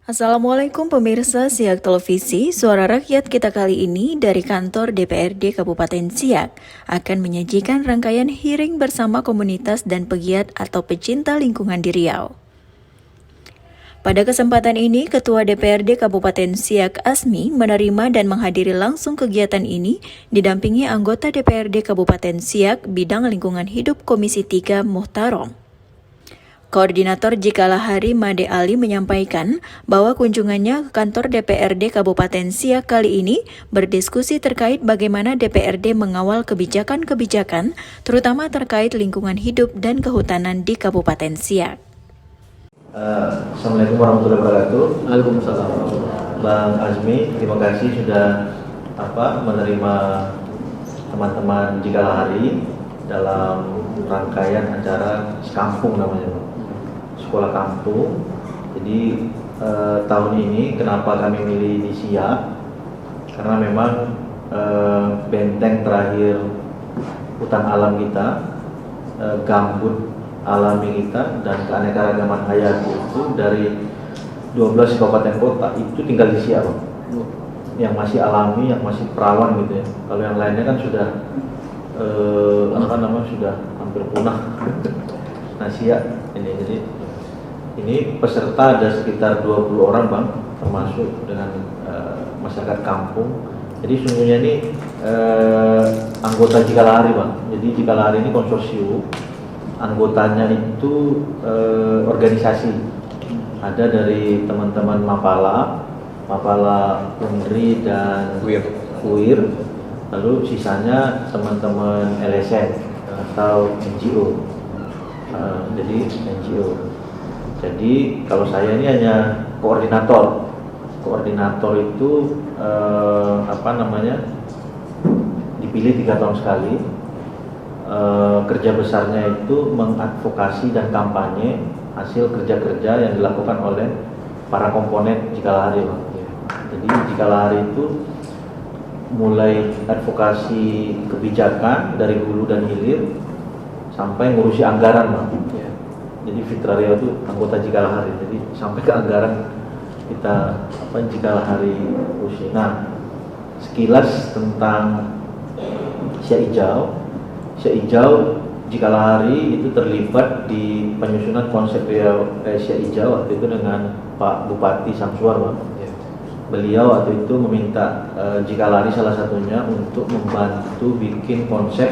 Assalamualaikum pemirsa Siak Televisi, Suara Rakyat kita kali ini dari kantor DPRD Kabupaten Siak akan menyajikan rangkaian hearing bersama komunitas dan pegiat atau pecinta lingkungan di Riau. Pada kesempatan ini, Ketua DPRD Kabupaten Siak Asmi menerima dan menghadiri langsung kegiatan ini didampingi anggota DPRD Kabupaten Siak Bidang Lingkungan Hidup Komisi 3 Muhtarom. Koordinator Jikalahari Made Ali menyampaikan bahwa kunjungannya ke kantor DPRD Kabupaten Siak kali ini berdiskusi terkait bagaimana DPRD mengawal kebijakan-kebijakan, terutama terkait lingkungan hidup dan kehutanan di Kabupaten Siak. Assalamualaikum warahmatullahi wabarakatuh. Waalaikumsalam. Bang Azmi, terima kasih sudah menerima teman-teman Jikalahari dalam rangkaian acara Sekampung namanya, Bang. Sekolah kampung. Jadi tahun ini kenapa kami milih di Siak? Karena memang benteng terakhir hutan alam kita, gambut alami kita dan keanekaragaman hayati itu dari 12 kabupaten kota itu tinggal di Siak, Bang. Yang masih alami, yang masih perawan gitu ya. Kalau yang lainnya kan sudah sudah hampir punah. Nah, Siak ini, jadi ini peserta ada sekitar 20 orang, Bang, termasuk dengan masyarakat kampung. Jadi sungguhnya ini anggota Jikalahari, Bang. Jadi Jikalahari ini konsorsium, anggotanya itu organisasi. Ada dari teman-teman Mapala, Undri dan Kuir, lalu sisanya teman-teman LSM atau NGO. Jadi NGO. Jadi kalau saya ini hanya koordinator. Koordinator itu dipilih 3 tahun sekali. Kerja besarnya itu mengadvokasi dan kampanye hasil kerja-kerja yang dilakukan oleh para komponen Jikalahari, Bang. Jadi Jikalahari itu mulai advokasi kebijakan dari hulu dan hilir sampai ngurusi anggaran, Bang. Jadi Fitra Riau itu anggota Jikalahari, jadi sampai ke anggaran kita Jikalahari urusi. Nah, sekilas tentang Siak Hijau, Jikalahari itu terlibat di penyusunan konsep Riau Siak Hijau waktu itu dengan Pak Bupati Samsuar, Bang. Beliau waktu itu meminta Jikalahari salah satunya untuk membantu bikin konsep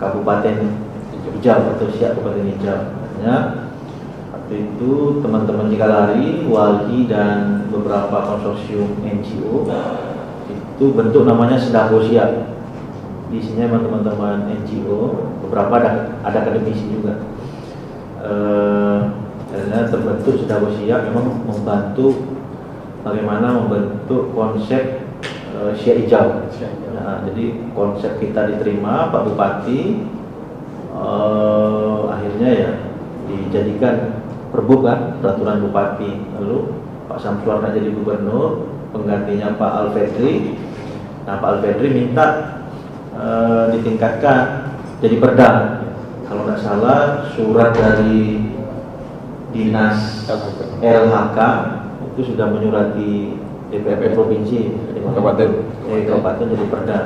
Kabupaten Hijau atau Siak Kabupaten Hijau. Makanya waktu itu teman-teman Jikalahari, Walhi dan beberapa konsorsium NGO itu bentuk namanya Sedako Siak. Di sini teman-teman NGO, beberapa ada akademisi juga. Karena terbentuk Sedako Siak memang membantu bagaimana membentuk konsep Siak Hijau. Nah, jadi konsep kita diterima Pak Bupati. Akhirnya ya dijadikan perbuk kan, peraturan bupati. Lalu Pak Samsuar jadi gubernur, penggantinya Pak Alfedri. Nah, Pak Alfedri minta ditingkatkan jadi perda. Kalau nggak salah surat dari dinas LHK itu sudah menyurati DPRD provinsi kabupaten jadi perda.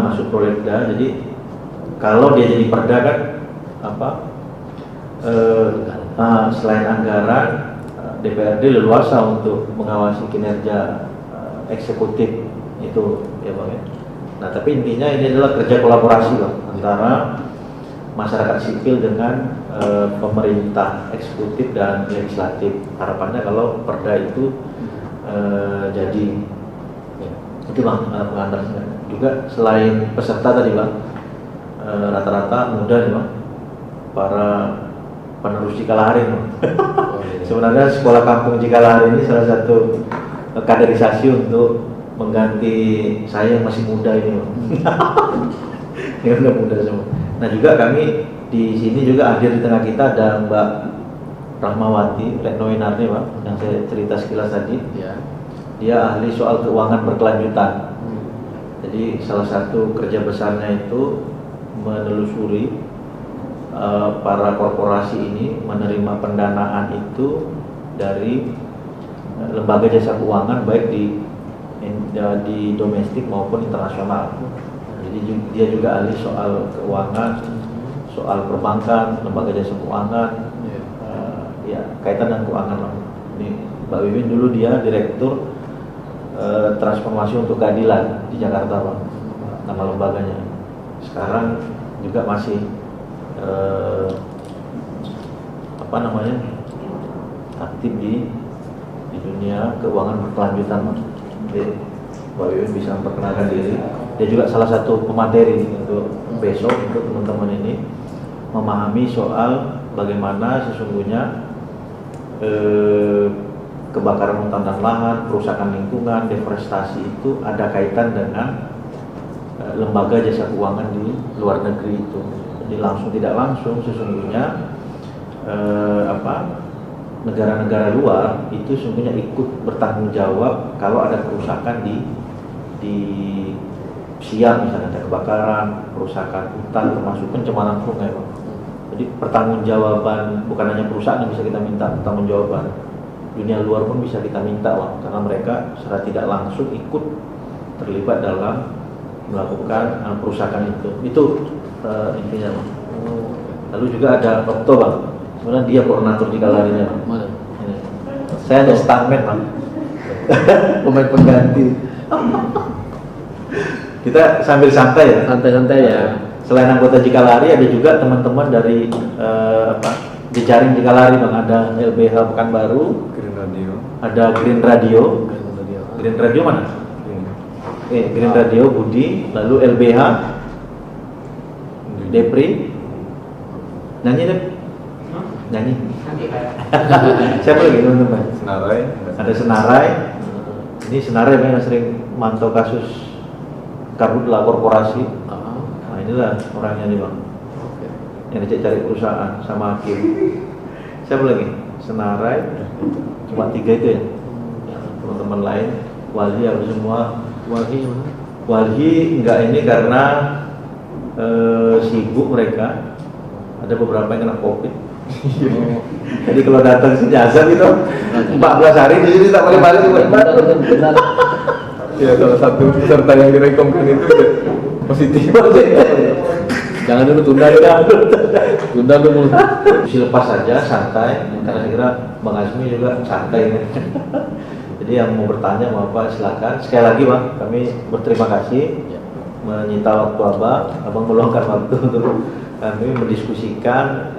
Masuk prolegda. Jadi kalau dia jadi perda kan selain anggaran, DPRD leluasa untuk mengawasi kinerja eksekutif itu, ya Bang ya. Nah, tapi intinya ini adalah kerja kolaborasi, Bang, antara masyarakat sipil dengan pemerintah eksekutif dan legislatif. Harapannya kalau perda itu jadi itu, Bang, pengantarnya. Juga selain peserta tadi, Bang, rata-rata muda nih, Bang, para penerus Jikalahari, Bang. Sebenarnya sekolah kampung Jikalahari ini salah satu kaderisasi untuk mengganti saya yang masih muda ini, Bang. Yang udah muda semua. Nah, juga kami di sini juga hadir di tengah kita ada Mbak Rahmawati Retno Winarni, Bang, yang saya cerita sekilas tadi. Ya. Dia ahli soal keuangan berkelanjutan. Jadi salah satu kerja besarnya itu menelusuri para korporasi ini menerima pendanaan itu dari lembaga jasa keuangan baik di domestik maupun internasional. Jadi dia juga ahli soal keuangan, soal perbankan, lembaga jasa keuangan, ya kaitan dengan keuangan lah. Ini Mbak Wiwin dulu dia direktur transformasi untuk keadilan di Jakarta, Pak, nama lembaganya. Sekarang juga masih aktif di dunia keuangan berkelanjutan, Pak. Jadi Mbak Wiwin bisa memperkenalkan diri. Dia juga salah satu pemateri untuk besok untuk teman-teman ini memahami soal bagaimana sesungguhnya kebakaran hutan dan lahan, kerusakan lingkungan, deforestasi itu ada kaitan dengan lembaga jasa keuangan di luar negeri itu. Jadi langsung tidak langsung sesungguhnya negara-negara luar itu sesungguhnya ikut bertanggung jawab kalau ada kerusakan di siang, misalnya ada kebakaran, kerusakan hutan, termasuk pencemaran sungai, Pak. Jadi pertanggungjawaban bukan hanya perusahaan yang bisa kita minta pertanggungjawaban, dunia luar pun bisa kita minta, Pak, karena mereka secara tidak langsung ikut terlibat dalam melakukan perusakan itu. Itu intinya, Pak. Lalu juga ada Okto, Bang. Sebenarnya dia koordinator di galerinya, Bang. Ini. Saya ada stuntman, Bang. Pemain pengganti. Kita sambil santai ya. Santai-santai ya. Selain anggota Jikalari ada juga teman-teman dari jejaring Jikalari, Bang. Ada LBH Pekanbaru, Green Radio. ada Green Radio. Green Radio mana? Green Radio Budi, lalu LBH Depri. Nyanyi deh. Nyanyi. Siapa lagi teman-teman? Senarai. Ada Senarai. Ini Senarai yang sering mantau kasus karhutla korporasi. Nah inilah orangnya nih, Bang. Yang dicek cari perusahaan sama Hakim. Siapa lagi? Senarai. Cuma 3 itu ya. Teman-teman lain. Walhi harus semua. Walhi enggak ini karena sibuk mereka. Ada beberapa yang kena COVID. Jadi kalau datang sejasa gitu 14 hari di sini tak boleh balik. Ya, salah satu peserta yang direkomkan itu positif. Jangan dulu, tunda dulu. Lepas saja, santai. Karena saya kira Bang Azmi juga santai. Jadi yang mau bertanya mau apa silakan. Sekali lagi, Bang, kami berterima kasih menyita waktu Abang meluangkan waktu untuk kami mendiskusikan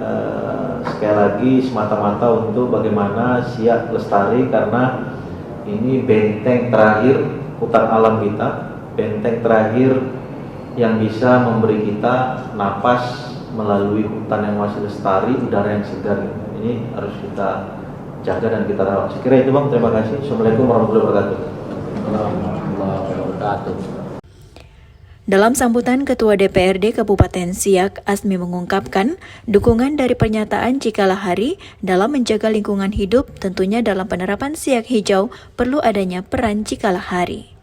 sekali lagi semata-mata untuk bagaimana siap lestari, karena ini benteng terakhir hutan alam kita, benteng terakhir yang bisa memberi kita napas melalui hutan yang masih lestari, udara yang segar. Ini harus kita jaga dan kita rawat. Saya kira itu, Bang. Terima kasih. Assalamualaikum warahmatullahi wabarakatuh. Dalam sambutan Ketua DPRD Kabupaten Siak, Asmi mengungkapkan dukungan dari pernyataan Cikalahari dalam menjaga lingkungan hidup. Tentunya dalam penerapan Siak Hijau perlu adanya peran Cikalahari.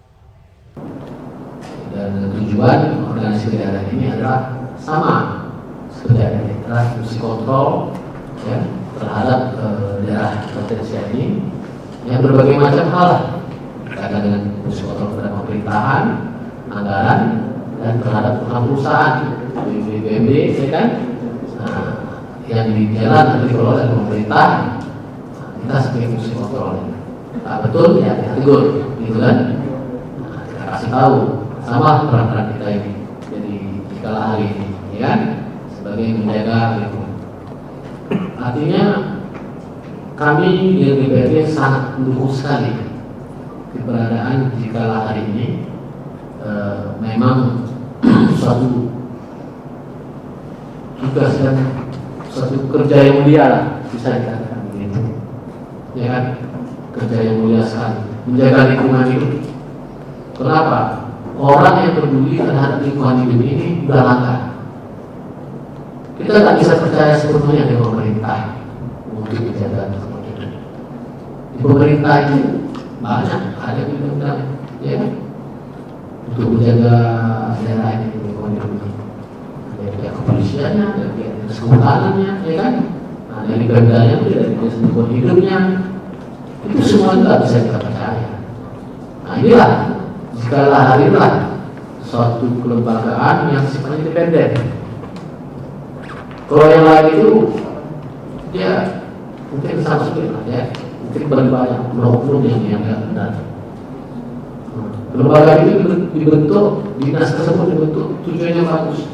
Dan tujuan organisasi daerah ini adalah sama sebenarnya, adalah fungsi kontrol ya, terhadap daerah potensi ini yang berbagai macam hal berkaitan dengan fungsi kontrol terhadap pemerintahan, anggaran, dan terhadap perusahaan BUMD, ya kan, yang dijalan atau dikelola oleh pemerintah. Kita sebagai fungsi kontrol, betul ya, kita tegur, gitu kan. Kita kasih tahu sama peran-peran kita ini. Jadi Cikalahari ini, ya kan, sebagai menjaga lingkungan. Artinya kami di DPRD sangat mendukung sekali keberadaan Cikalahari ini. Memang suatu tugas dan suatu kerja yang mulia lah, bisa dikatakan begitu, ya kan, kerja yang mulia sekali menjaga lingkungan hidup. Kenapa? Orang yang peduli terhadap lingkungan hidup ini udah langka. Kita nggak bisa percaya sepenuhnya dengan pemerintah untuk menjaga lingkungan hidup. Di pemerintah itu banyak ada undang-undang, ya kan, untuk menjaga daerah ini lingkungan hidup ini. pihak kepolisiannya, dari pihak dinas kehutanannya, ya kan? Nah, dari pemdanya, dari dinas lingkungan hidupnya, itu semua nggak bisa kita percaya. Nah inilah, jika lahirlah suatu kelembagaan yang sifatnya independen. Kalau yang lain itu dia mungkin sama sekali ya, mungkin banyak oknum yang nggak benar. Lembaga itu dibentuk, dinas tersebut dibentuk tujuannya bagus,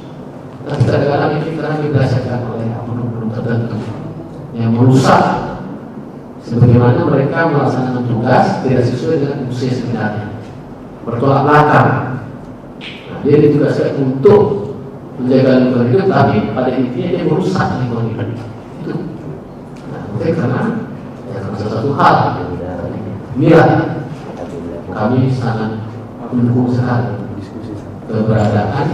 tapi kadang-kadang ini karena didasarkan oleh oknum tertentu yang merusak sebagaimana mereka melaksanakan tugas tidak sesuai dengan fungsi sebenarnya, bertolak belakang. Nah, dia ditugaskan untuk menjaga lingkungan hidup, tapi pada intinya dia merusak lingkungan hidup. Itu. Nah, mungkin karena salah satu hal inilah kami sangat mendukung sekali keberadaan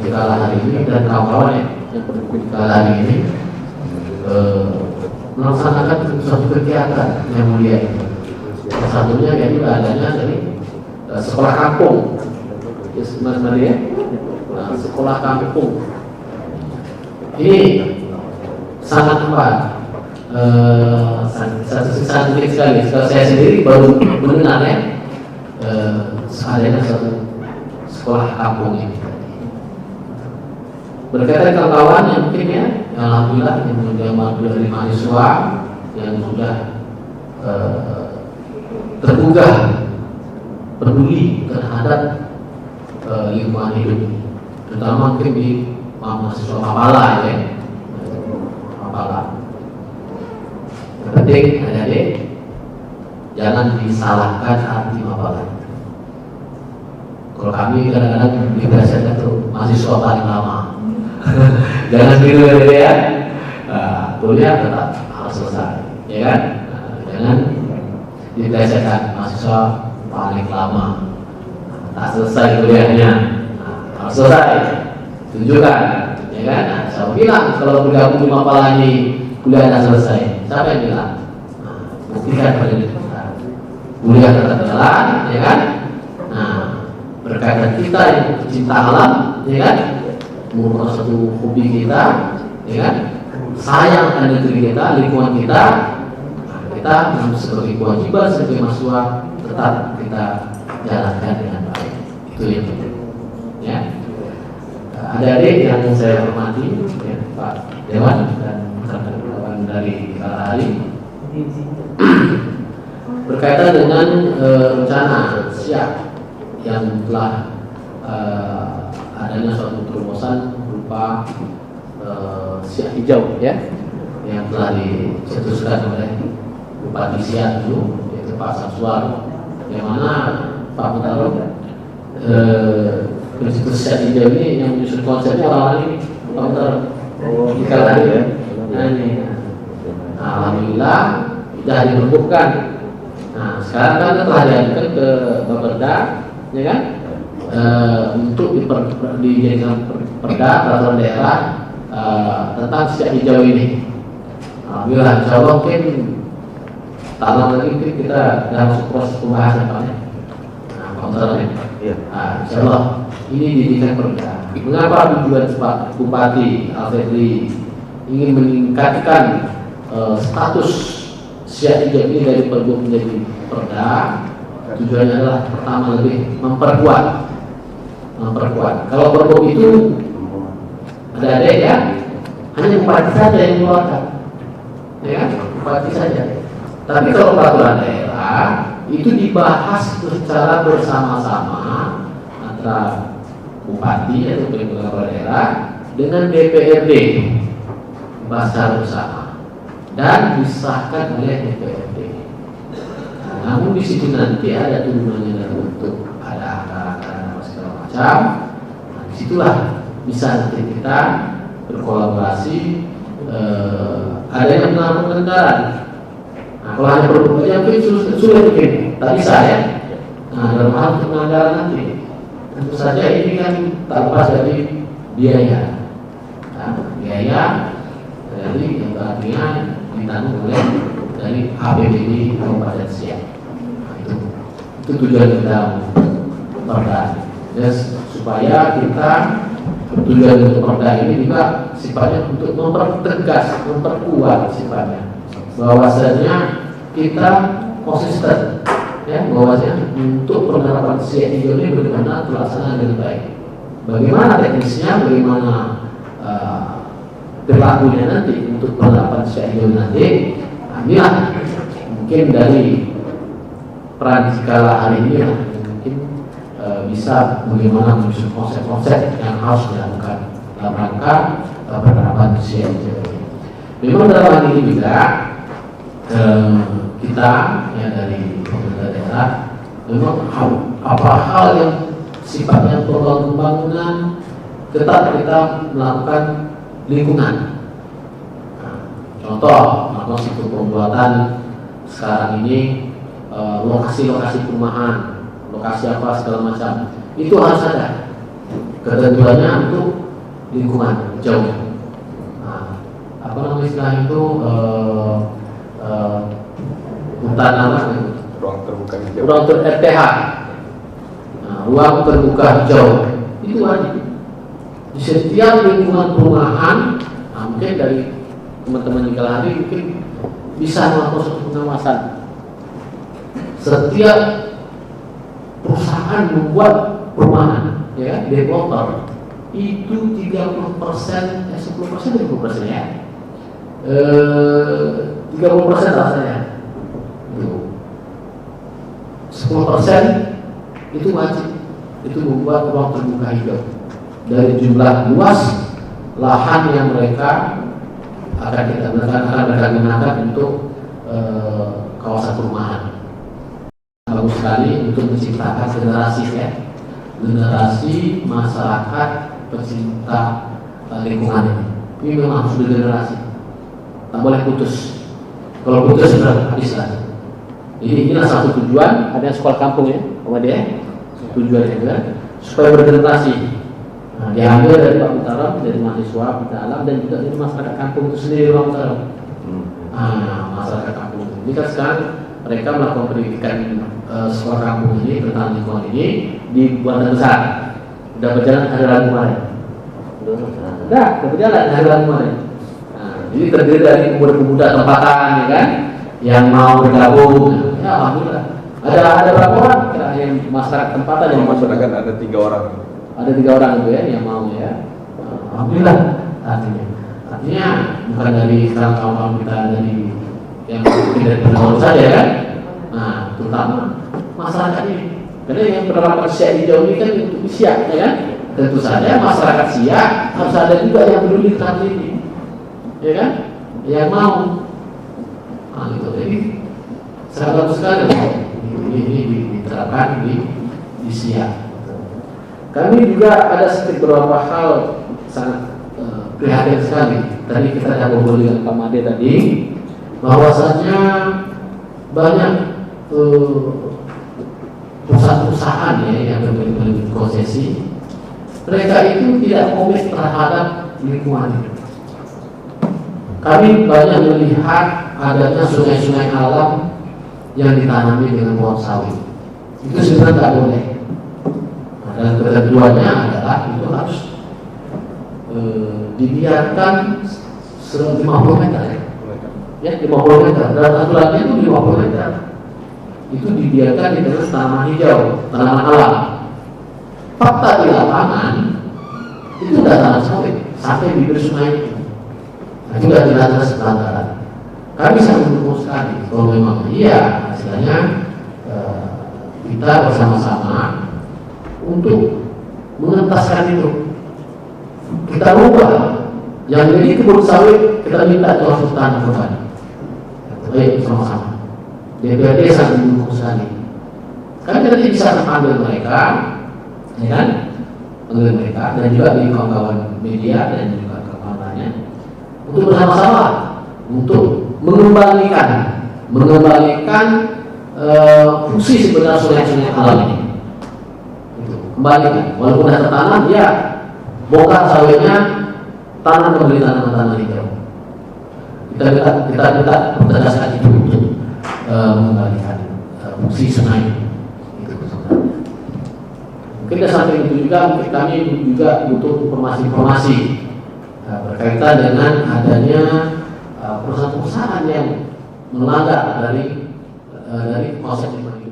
Tikala hari ini dan kawan-kawan yang pendukung Tikala hari ini melaksanakan suatu kegiatan yang mulia ini. Salah satunya yaitu adanya dari sekolah kampung, ya sebenarnya sekolah kampung ini sangat sangat unik sekali. Saya sendiri baru mendengar ya adanya satu sekolah kampung ini. Berkaitan kawan-kawan yang mungkin ya, alhamdulillah yang menjamah dari mahasiswa yang sudah tergugah peduli terhadap lingkungan hidup, terutama mungkin di mahasiswa Mapala ya, Mapala. Yang penting adik-adik jangan disalahkan arti Mapala. Kalau kami kadang-kadang dibahaskan tuh mahasiswa paling lama. Jangan gitu ya. Kuliah tetap harus selesai, ya kan? Jangan dibiasakan mahasiswa paling lama. Tak selesai kuliahnya, harus selesai. Tunjukkan, ya kan? Saya bilang kalau bergabung di Mapala ini kuliah tak selesai. Siapa yang bilang? Buktikan pada diri kita. Kuliah tetap jalan, ya kan? Nah, berkaitan kita yang pecinta alam, ya kan? Merupakan satu hobi kita, ya kan? Sayang akan negeri kita, lingkungan kita, kita sebagai kewajiban sebagai mahasiswa tetap kita jalankan dengan baik. Itu yang penting. Ya. Adik-adik yang saya hormati, ya, Pak Dewan dan kawan-kawan dari Kalahari, berkaitan dengan rencana siap yang telah adanya suatu terobosan berupa siap hijau ya yang telah dicetuskan oleh Bupati Siak dulu, yaitu Pak Samsuar, yang mana Pak Mentaro prinsip siap hijau ini yang menyusun konsepnya orang ini Pak Mentaro di Kalahari ya. Nah ini, alhamdulillah sudah dirembukan. Nah sekarang kan telah diajukan ke Bapeda, ya kan? Untuk dijadikan perda peraturan daerah tentang siap hijau ini. Alhamdulillah, insya Allah mungkin tak lama lagi kita masuk proses pembahasan Pak. Nah, konsernya. Insya Allah ini dijadikan perda. Mengapa tujuan Pak Bupati Alfedri ingin meningkatkan status siap hijau ini dari pergub menjadi perda? Tujuannya adalah pertama lebih memperkuat. Kalau pergub itu ada ya, hanya bupati saja yang mengeluarkan, ya kan? Bupati saja. Tapi kalau peraturan daerah itu dibahas secara bersama-sama antara bupati atau kepala daerah dengan DPRD, bahasa bersama dan disahkan oleh DPRD. Namun di situ nanti ada turunannya dalam bentuk ada anggaran segala macam. Nah, disitulah bisa nanti kita berkolaborasi ada yang menanggung kendaraan. Nah, kalau hanya produk aja mungkin sulit mungkin, tak bisa ya. Nah, dalam hal pengadaan nanti tentu saja ini kan tak lepas dari biaya. Nah, biaya dari yang artinya ditanggung oleh dari APBD Kabupaten Siak. Nah, itu tujuan kita perda, supaya kita tujuan untuk perda ini juga sifatnya untuk mempertegas, memperkuat sifatnya bahwasanya kita konsisten, ya, bahwasanya untuk penerapan siak hijau ini benar-benar terlaksana dengan baik. Bagaimana teknisnya, bagaimana berlakunya nanti untuk penerapan siak hijau nanti, inilah mungkin dari peran skala hari ini mungkin bisa bagaimana menyusun konsep-konsep yang harus dilakukan dalam rangka penerapan siak hijau. Memang dalam hal ini juga kita ya dari pemerintah daerah memang apa hal yang sifatnya pembangunan tetap kita melakukan lingkungan. Nah, contoh melakukan situ pembuatan sekarang ini lokasi-lokasi perumahan, lokasi apa segala macam itu harus ada ketentuannya untuk lingkungan jauh. Nah, apa namanya istilah itu hutan apa? Ruang terbuka hijau. Ruang RTH. Nah, ruang terbuka hijau itu wajib di setiap lingkungan perumahan. Nah, mungkin dari teman-teman di Kalahari mungkin bisa melakukan suatu pengawasan. Setiap perusahaan membuat perumahan, ya, developer itu 30%, 10%, 20% ya. 30% rasanya. 10% itu wajib, itu membuat ruang terbuka hijau dari jumlah luas lahan yang mereka akan gunakan untuk kawasan perumahan. Bagus sekali untuk menciptakan generasi, ya, generasi masyarakat pecinta lingkungan ini. Ini memang harus generasi, tak boleh putus. Kalau putus sudah habis lah. Jadi inilah satu tujuan, ada sekolah kampung ya, dia tujuannya juga supaya bergenerasi. Nah, diambil dari Pak Mutaram, dari mahasiswa kita alam dan juga dari masyarakat kampung itu sendiri Pak Mutaram. Masyarakat kampung ini kan sekarang mereka melakukan pendidikan sekolah kampung ini tentang lingkungan ini di Bandar Besar. Sudah berjalan hari Rabu kemarin. Sudah berjalan hari Rabu kemarin. Nah, jadi terdiri dari pemuda-pemuda tempatan, ya kan, yang mau bergabung. Ya, alhamdulillah. Ada berapa orang yang masyarakat tempatan yang masyarakat ada 3 orang. Ada 3 orang itu ya yang mau, ya. Alhamdulillah. Artinya bukan dari sekarang kawan-kawan kita dari yang tidak bergaul saja kan. Nah, terutama masyarakat ini. Karena yang penerapan siak hijau ini kan untuk siak, ya kan. Tentu saja masyarakat siak harus ada juga yang peduli terhadap ini, ya kan, yang mau. Nah, gitu. Jadi sangat bagus sekali ini diterapkan di siak. Kami juga ada sedikit beberapa hal sangat prihatin sekali. Tadi kita ada ngobrol dengan Pak Made tadi, bahwasanya banyak perusahaan-perusahaan ya yang memiliki konsesi, mereka itu tidak komit terhadap lingkungan. Kami banyak melihat adanya sungai-sungai alam yang ditanami dengan pohon sawit. Itu sebenarnya tidak boleh. Nah, dan ketentuannya adalah itu harus dibiarkan 50 meter ya, 50 meter. Dan aturannya itu 50 meter. Itu dibiarkan di tengah tanaman hijau, tanaman alam. Fakta di lapangan itu sudah tanam sawit sampai bibir sungai itu. Nah, itu sudah jelas pelanggaran. Kami sangat mendukung sekali kalau memang iya hasilnya kita bersama-sama untuk mengentaskan itu. Kita ubah yang jadi kebun sawit, kita minta itu harus tanam kembali. Baik, sama-sama. DPRD sangat mendukung sekali. Kami nanti bisa panggil mereka, ya kan? Panggil mereka dan juga di kawan-kawan media dan juga kawan-kawan lainnya untuk bersama-sama untuk mengembalikan fungsi sebenarnya sungai-sungai alam ini. Itu kembalikan, walaupun sudah tertanam, ya bongkar sawitnya, tanam kembali tanaman-tanaman hijau. Kita minta pertegaskan itu untuk mengembalikan fungsi sungai itu sebenarnya. Mungkin di samping itu juga kami juga butuh informasi-informasi berkaitan dengan adanya perusahaan-perusahaan yang melanggar dari konsep lingkungan hidup